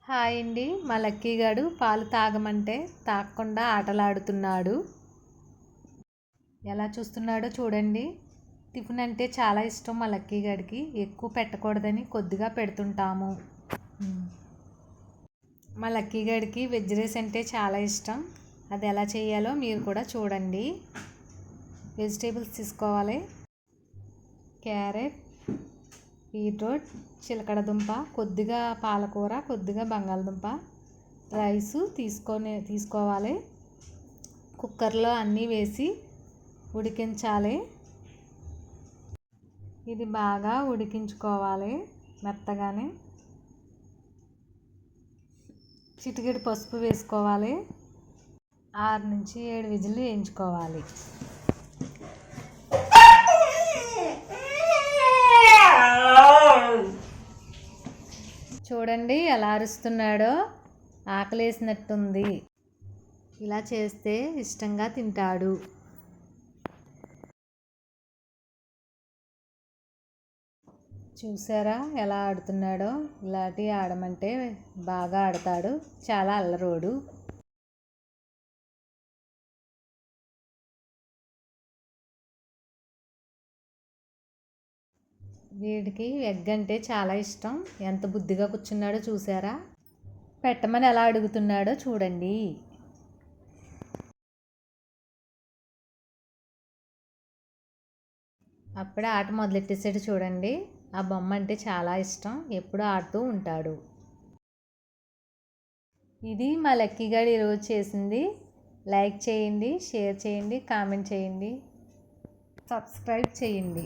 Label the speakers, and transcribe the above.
Speaker 1: Hi అండి. మా లక్కీగాడు పాలు తాగమంటే తాగకుండా ఆటలాడుతున్నాడు. ఎలా చూస్తున్నాడో చూడండి. టిఫిన్ అంటే చాలా ఇష్టం మా లక్కీగాడికి. ఎక్కువ పెట్టకూడదని కొద్దిగా పెడుతుంటాము. మా లక్కీగాడికి వెజ్ రైస్ అంటే చాలా ఇష్టం. అది ఎలా చేయాలో మీరు కూడా చూడండి. వెజిటేబుల్స్ తీసుకోవాలి. క్యారెట్, బీట్రూట్, చిలకడదుంప, కొద్దిగా పాలకూర, కొద్దిగా బంగాళదుంప, రైసు తీసుకోవాలి. కుక్కర్లో అన్నీ వేసి ఉడికించాలి. ఇది బాగా ఉడికించుకోవాలి మెత్తగానే. చిటికెడు పసుపు వేసుకోవాలి. 6 నుంచి 7 విజిల్లు వేయించుకోవాలి. చూడండి ఎలా అరుస్తున్నాడో, ఆకలేసినట్టుంది. ఇలా చేస్తే ఇష్టంగా తింటాడు. చూసారా ఎలా ఆడుతున్నాడో? ఇలాంటివి ఆడమంటే బాగా ఆడతాడు. చాలా అల్లరోడు. వీడికి ఎగ్ అంటే చాలా ఇష్టం. ఎంత బుద్ధిగా కూర్చున్నాడో చూసారా? పెట్టమని ఎలా అడుగుతున్నాడో చూడండి. అప్పుడే ఆట మొదలెట్టేసాడు చూడండి. ఆ బొమ్మ అంటే చాలా ఇష్టం. ఎప్పుడూ ఆడుతూ ఉంటాడు. ఇది మా లక్కీగాడు ఈరోజు చేసింది. లైక్ చేయండి, షేర్ చేయండి, కామెంట్ చేయండి, సబ్స్క్రైబ్ చేయండి.